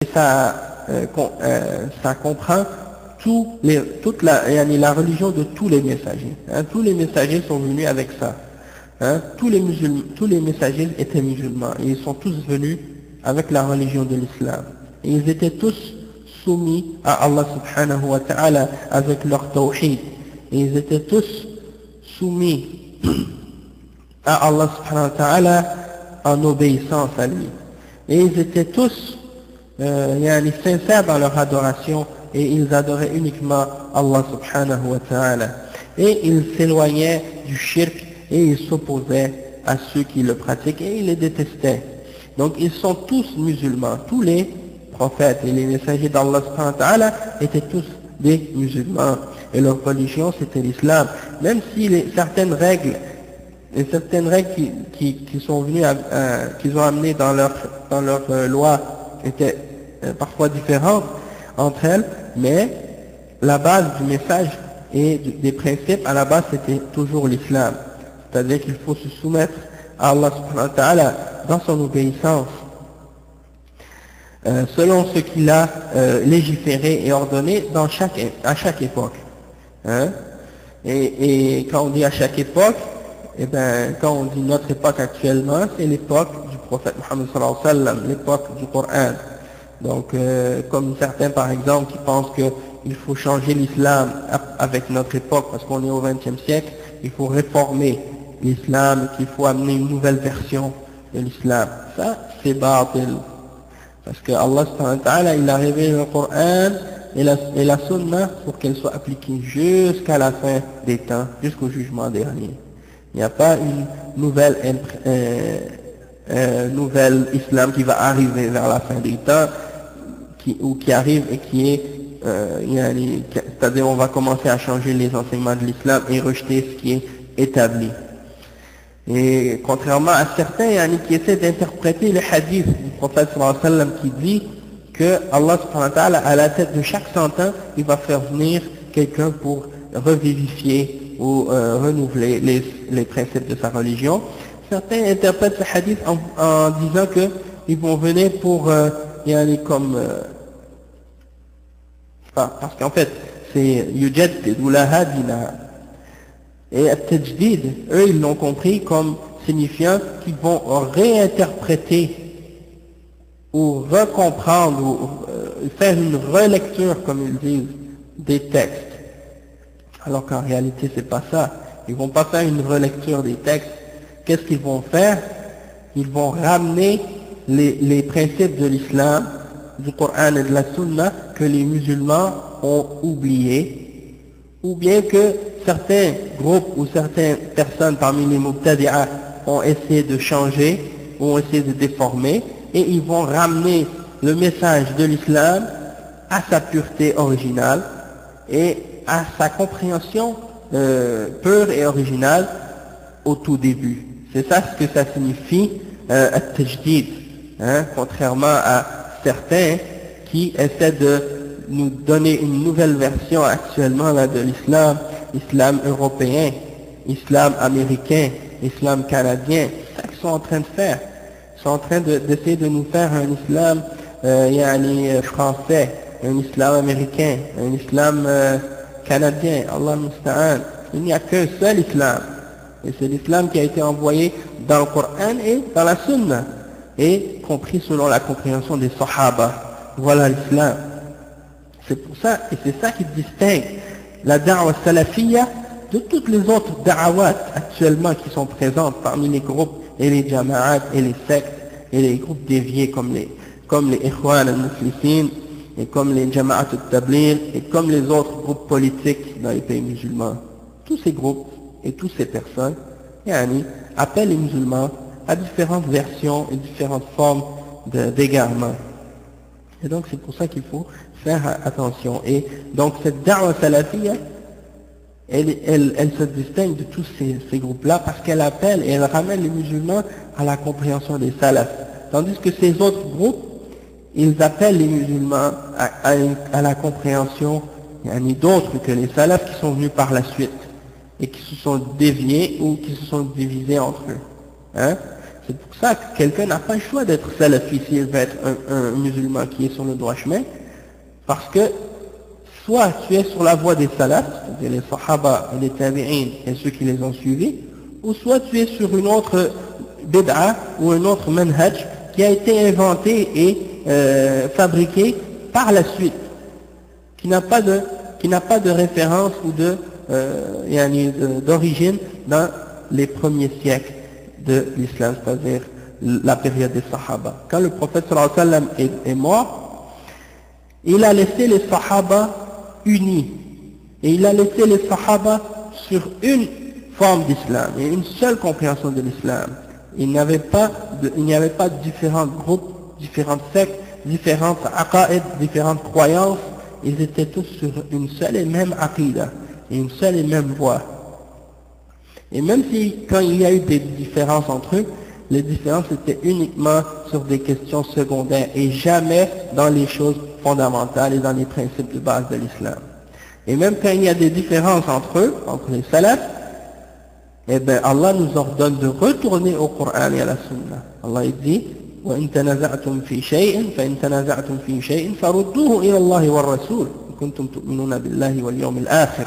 Et ça comprend la religion de tous les messagers. Hein. Tous les messagers sont venus avec ça. Hein. Tous les messagers étaient musulmans. Et ils sont tous venus avec la religion de l'islam. Et ils étaient tous soumis à Allah subhanahu wa ta'ala avec leur tawhid. Et ils étaient tous soumis à Allah subhanahu wa ta'ala en obéissance à lui. Et ils étaient tous sincères dans leur adoration et ils adoraient uniquement Allah subhanahu wa ta'ala. Et ils s'éloignaient du shirk et ils s'opposaient à ceux qui le pratiquent et ils les détestaient. Donc ils sont tous musulmans. Tous les prophètes et les messagers d'Allah subhanahu wa ta'ala étaient tous des musulmans. Et leur religion c'était l'islam. Même si certaines règles qui sont venues, qu'ils ont amenées dans leur loi étaient parfois différentes entre elles, mais la base du message et des principes à la base c'était toujours l'islam. C'est-à-dire qu'il faut se soumettre à Allah subhanahu wa ta'ala dans son obéissance, selon ce qu'il a légiféré et ordonné à chaque époque. Hein? Et quand on dit à chaque époque, eh bien, quand on dit notre époque actuellement, c'est l'époque du prophète Mohammed sallallahu alayhi wa sallam, l'époque du Coran. Donc, comme certains par exemple qui pensent qu'il faut changer l'islam avec notre époque parce qu'on est au XXe siècle, il faut réformer l'islam, qu'il faut amener une nouvelle version de l'islam. Ça, c'est baatil. Parce que Allah subhanahu wa ta'ala, il a révélé le Coran et la sunna pour qu'elle soit appliquée jusqu'à la fin des temps, jusqu'au jugement dernier. Il n'y a pas une nouvelle islam qui va arriver vers la fin des temps, qui arrive et qui est, c'est-à-dire on va commencer à changer les enseignements de l'islam et rejeter ce qui est établi. Et contrairement à certains qui essaient d'interpréter le hadith du prophète sallallahu alayhi wa sallam qui dit que Allah subhanahu wa ta'ala, à la tête de chaque 100 ans, il va faire venir quelqu'un pour revivifier ou renouveler les principes de sa religion. Certains interprètent ce hadith en disant qu'ils vont venir pour parce qu'en fait c'est yujaddid ou la hadina. Et at-tajdid, eux ils l'ont compris comme signifiant qu'ils vont réinterpréter ou recomprendre ou faire une relecture, comme ils disent, des textes. Alors qu'en réalité c'est pas ça. Ils vont pas faire une relecture des textes. Qu'est-ce qu'ils vont faire? Ils vont ramener les principes de l'islam, du Coran et de la Sunna que les musulmans ont oubliés, ou bien que certains groupes ou certaines personnes parmi les mubtadi'a ont essayé de changer, ou ont essayé de déformer, et ils vont ramener le message de l'islam à sa pureté originale et à sa compréhension pure et originale au tout début. C'est ça ce que ça signifie at-tajdid, contrairement à certains qui essaient de nous donner une nouvelle version actuellement là, de l'islam, islam européen, islam américain, islam canadien. C'est ça qu'ils sont en train de faire. Ils sont en train d'essayer de nous faire un islam français, un islam américain, un islam canadien. Allah musta'an. Il n'y a qu'un seul islam. Et c'est l'islam qui a été envoyé dans le Coran et dans la Sunna, et compris selon la compréhension des Sahaba. Voilà l'islam. C'est pour ça, et c'est ça qui distingue la da'wa salafiyya de toutes les autres da'awat actuellement qui sont présentes parmi les groupes et les jama'at et les sectes et les groupes déviés comme les Ikhwan al-Muflisin et comme les jama'at al-Tabligh et comme les autres groupes politiques dans les pays musulmans. Tous ces groupes et toutes ces personnes appellent les musulmans à différentes versions et différentes formes d'égarement. Et donc c'est pour ça qu'il faut faire attention. Et donc cette da'wa salafiyya, elle se distingue de tous ces groupes-là parce qu'elle appelle et elle ramène les musulmans à la compréhension des salafs. Tandis que ces autres groupes, ils appellent les musulmans à la compréhension d'autres que les salafs qui sont venus par la suite et qui se sont déviés ou qui se sont divisés entre eux. C'est pour ça que quelqu'un n'a pas le choix d'être salafi s'il veut être un musulman qui est sur le droit chemin, parce que soit tu es sur la voie des salafs, c'est-à-dire les sahaba et les tabi'in et ceux qui les ont suivis, ou soit tu es sur une autre bid'a ou un autre manhaj qui a été inventé et fabriqué par la suite, qui n'a pas de référence ou d'origine dans les premiers siècles de l'islam, c'est-à-dire la période des sahaba. Quand le prophète sallallahu alayhi wa sallam est mort, il a laissé les sahaba unis, et il a laissé les sahaba sur une forme d'islam et une seule compréhension de l'islam. Il n'y avait pas de différents groupes, différentes sectes, différentes aqaïd, différentes croyances. Ils étaient tous sur une seule et même aqidah et une seule et même voie. Et même si, quand il y a eu des différences entre eux, les différences étaient uniquement sur des questions secondaires et jamais dans les choses fondamentales et dans les principes de base de l'islam. Et même quand il y a des différences entre eux, entre les salafs, eh bien Allah nous ordonne de retourner au Coran et à la Sunna. Allah dit وَإِن تَنَزَعْتُمْ فِي شَيْءٍ فَإِن تَنَزَعْتُمْ فِي شَيْءٍ فَرُدُّوهُ إِلَى اللَّهِ وَالرَّسُولِ إِن كُنتُمْ تُؤْمِنُونَ بِاللَّهِ وَالْيَوْمِ الْآخِرِ.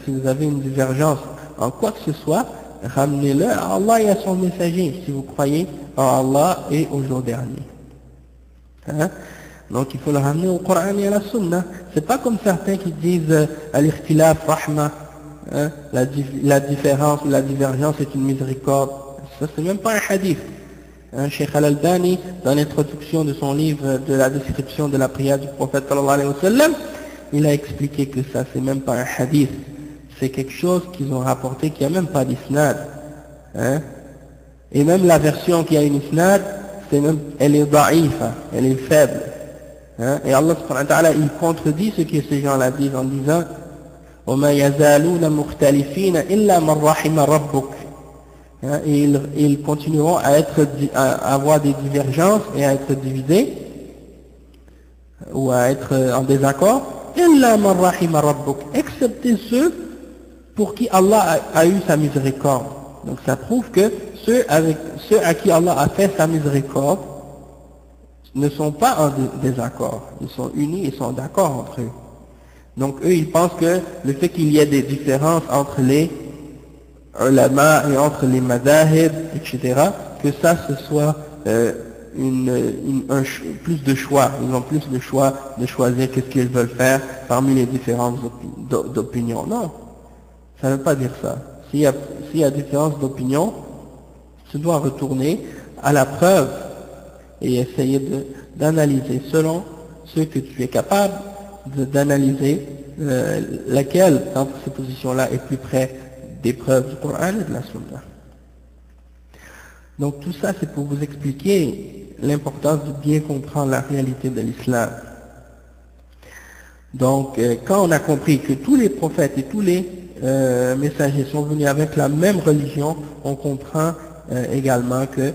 Si vous avez une divergence en quoi que ce soit, ramenez-le à Allah et à son messager, si vous croyez en Allah et au jour dernier. Donc il faut le ramener au Coran et à la Sunna. C'est pas comme certains qui disent al-ikhtilaf rahma, la différence ou la divergence est une miséricorde. Ça c'est même pas un hadith. Cheikh Al-Albani, dans l'introduction de son livre de la description de la prière du prophète sallallahu alayhi wa sallam, il a expliqué que ça c'est même pas un hadith. C'est quelque chose qu'ils ont rapporté qui n'a même pas d'isnad. Et même la version qui a une isnad, elle est da'ifa, elle est faible. Et Allah subhanahu wa ta'ala, il contredit ce que ces gens-là disent en disant وَمَا يَزَالُونَ مُخْتَلِفِينَ إِلَّا مَنْ رَحِمَ رَبُّكَ. Et ils continueront à avoir des divergences et à être divisés ou à être en désaccord إِلَّا مَنْ رَحِمَ رَبُّكَ, excepté ceux pour qui Allah a eu sa miséricorde. Donc ça prouve que ceux à qui Allah a fait sa miséricorde ne sont pas en désaccord. Ils sont unis et sont d'accord entre eux. Donc eux, ils pensent que le fait qu'il y ait des différences entre les ulama et entre les madahib, etc., que ça, ce soit plus de choix. Ils ont plus de choix de choisir qu'est-ce qu'ils veulent faire parmi les différentes opinions. Non, ça ne veut pas dire ça. S'il y a différence d'opinion, tu dois retourner à la preuve et essayer d'analyser selon ce que tu es capable d'analyser, laquelle d'entre ces positions-là est plus près des preuves du Coran et de la Sunna. Donc tout ça c'est pour vous expliquer l'importance de bien comprendre la réalité de l'islam. Donc quand on a compris que tous les prophètes et tous les messagers sont venus avec la même religion, on comprend également que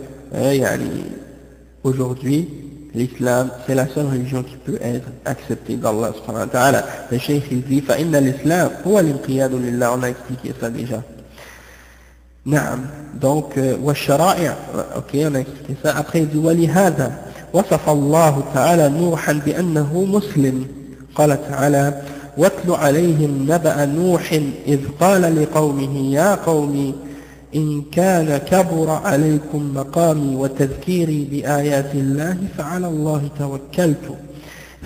aujourd'hui l'islam c'est la seule religion qui peut être acceptée d'Allah subhanahu wa ta'ala. Le cheikh il dit فَإِنَّ الْإِسْلَامَ هُوَ الْإِنْقِيَادُ لِلَّهِ. On a expliqué ça déjà. نعم. Donc والشرائع, ok, on a expliqué ça. Après il dit وَلِهَذَا وصف الله تعالى نوحا بأنه مسلم. قال تعالى واتل عليهم نبأ نوح إذ قال لقومه يا قوم إن كان كبر عليكم مقامي وتذكيري بآيات الله فعلى الله توكلت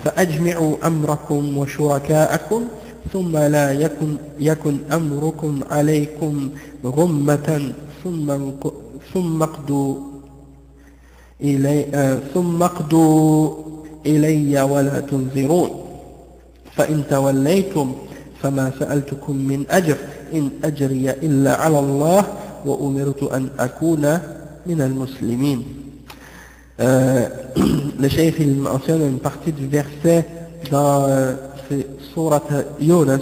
فأجمعوا أمركم وشركاءكم ثم لا يكن أمركم عليكم غمة ثم اقضوا إلي ولا تنذرون فإن توليتم فما سألتكم من أجر إن أجري إلا على الله وأمرت أن أكون من المسلمين. Le cheikh il mentionne une partie du verset dans Surat Yunus,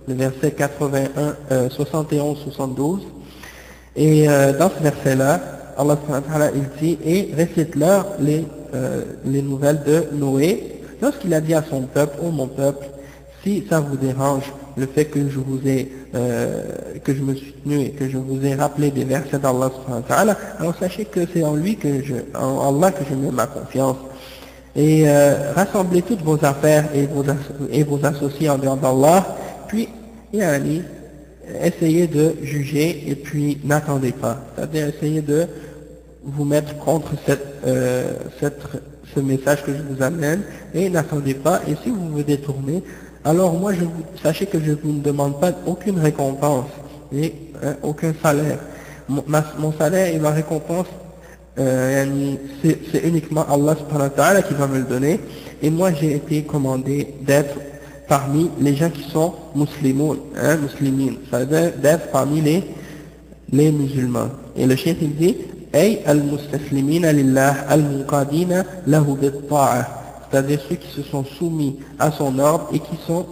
le verset 71-72, et dans ce verset-là, Allah subhanahu wa ta'ala il dit et récite-leur les nouvelles de Noé lorsqu'il a dit à son peuple, ô mon peuple, si ça vous dérange le fait que je vous ai, que je me suis tenu et que je vous ai rappelé des versets d'Allah subhanahu wa ta'ala, alors sachez que c'est en lui en Allah que je mets ma confiance. Et rassemblez toutes vos affaires et vos associés en dehors d'Allah, puis yani, essayez de juger et puis n'attendez pas. C'est-à-dire essayez de vous mettre contre ce message que je vous amène et n'attendez pas. Et si vous vous détournez, alors moi sachez que je vous ne demande pas aucune récompense et aucun salaire. Mon salaire et ma récompense, c'est uniquement Allah subhanahu wa ta'ala qui va me le donner. Et moi j'ai été commandé d'être parmi les gens qui sont musulmans, muslimines, c'est-à-dire d'être parmi les musulmans. Et le cheikh il dit ay al-mustaslimina lillah al-muqadina lahu bit-ta'a, c'est-à-dire ceux qui se sont soumis à son ordre et qui sont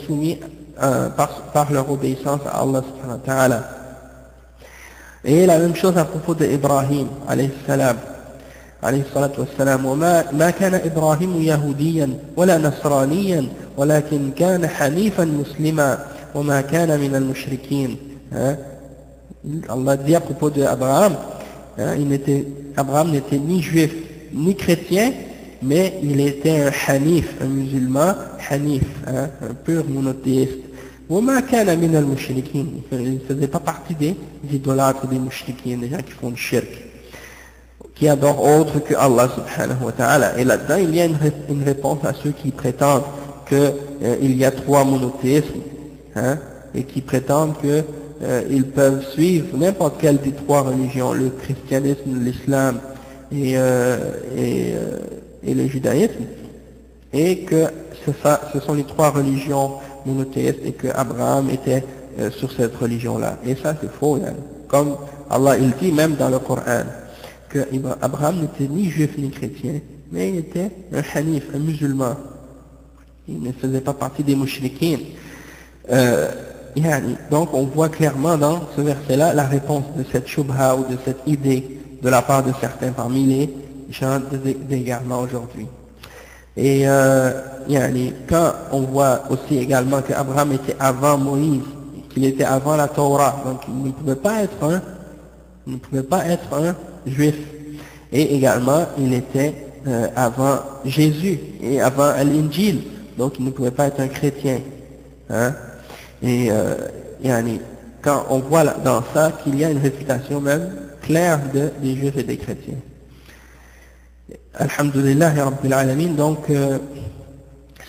soumis par leur obéissance à Allah subhanahu wa ta'ala. Et la même chose à propos d'Ibrahim alayhi salam. عليه الصلاة والسلام ما كان إبراهيم يهوديا ولا نصرانيا ولكن كان حنيفا مسلما وما كان من المشركين. Allah dit à propos d'Abraham, Abraham n'était ni juif ni chrétien, mais il était un hanif, un musulman hanif, un pur monothéiste. وما كان من المشركين, il ne faisait pas partie des idolâtres, des mushrikin, des gens qui font du shirk, qui adorent autre que Allah subhanahu wa ta'ala. Et là-dedans, il y a une réponse à ceux qui prétendent qu'il y a trois monothéismes, et qui prétendent qu'ils peuvent suivre n'importe quelle des trois religions, le christianisme, l'islam et le judaïsme, et que ce sont les trois religions monothéistes et que Abraham était sur cette religion-là. Et ça, c'est faux, comme Allah il dit même dans le Coran, que Abraham n'était ni juif ni chrétien, mais il était un hanif, un musulman. Il ne faisait pas partie des mouchriquins. Donc on voit clairement dans ce verset-là la réponse de cette shubha ou de cette idée de la part de certains parmi les gens d'égarement aujourd'hui. Et quand on voit aussi également qu'Abraham était avant Moïse, qu'il était avant la Torah, donc il ne pouvait pas être un juif. Et également, il était avant Jésus et avant l'Injil, donc il ne pouvait pas être un chrétien. Quand on voit dans ça qu'il y a une réputation même claire des juifs et des chrétiens. Alhamdulillah ya Rabbil Alamin. Donc,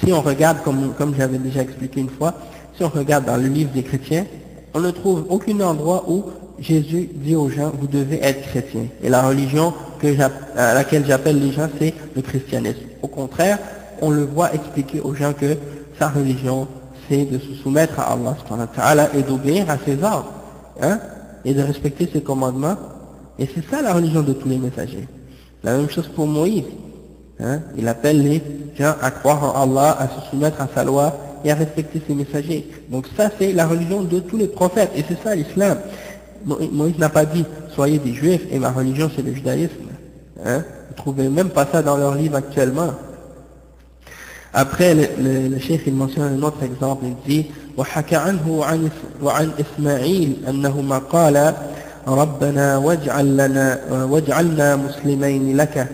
si on regarde, comme j'avais déjà expliqué une fois, si on regarde dans le livre des chrétiens, on ne trouve aucun endroit où Jésus dit aux gens, vous devez être chrétien. Et la religion à laquelle j'appelle les gens, c'est le christianisme. Au contraire, on le voit expliquer aux gens que sa religion, c'est de se soumettre à Allah subhanahu wa ta'ala et d'obéir à ses ordres, et de respecter ses commandements. Et c'est ça la religion de tous les messagers. La même chose pour Moïse. Il appelle les gens à croire en Allah, à se soumettre à sa loi et à respecter ses messagers. Donc ça, c'est la religion de tous les prophètes. Et c'est ça l'islam. Moïse n'a pas dit « Soyez des juifs et ma religion c'est le judaïsme ». Vous ne trouvez même pas ça dans leur livre actuellement. Après, le cheikh il mentionne un autre exemple. Il dit « وحكى عنه وعن إسماعيل أنهما قال ربنا واجعلنا مسلمين لك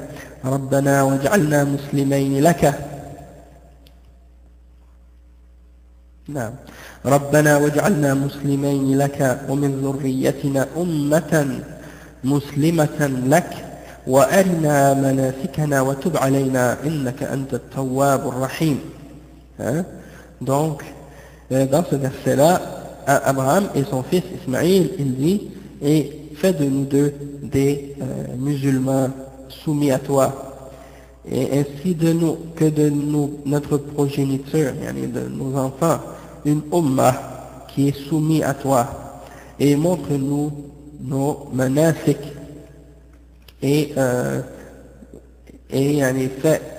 ربنا واجعلنا مسلمين لك نعم ربنا واجعلنا مسلمين لك ومن ذريتنا أمة مسلمة لك وأرنا مناسكنا وتب علينا إنك أنت التواب الرحيم. Donc, dans ce verset-là, Abraham et son fils Ismaïl, il dit, et fais de nous deux des musulmans soumis à toi, et ainsi notre progéniture, de nos enfants, une ummah qui est soumise à toi, et montre-nous nos manasik, et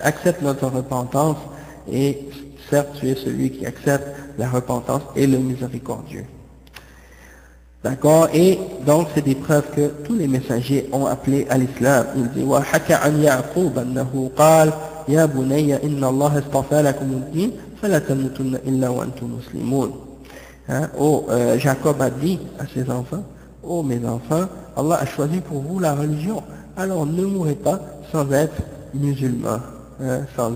accepte notre repentance, et certes tu es celui qui accepte la repentance et le miséricordieux. D'accord? Et donc c'est des preuves que tous les messagers ont appelé à l'islam. Il dit وحكى عن يعقوب أنه قال يا بني إن الله اصطفى لكم الدين فلا تموتن إلا وأنتم مسلمون. Jacob a dit à ses enfants, ô mes enfants, Allah a choisi pour vous la religion, alors ne mourrez pas sans être musulmans, sans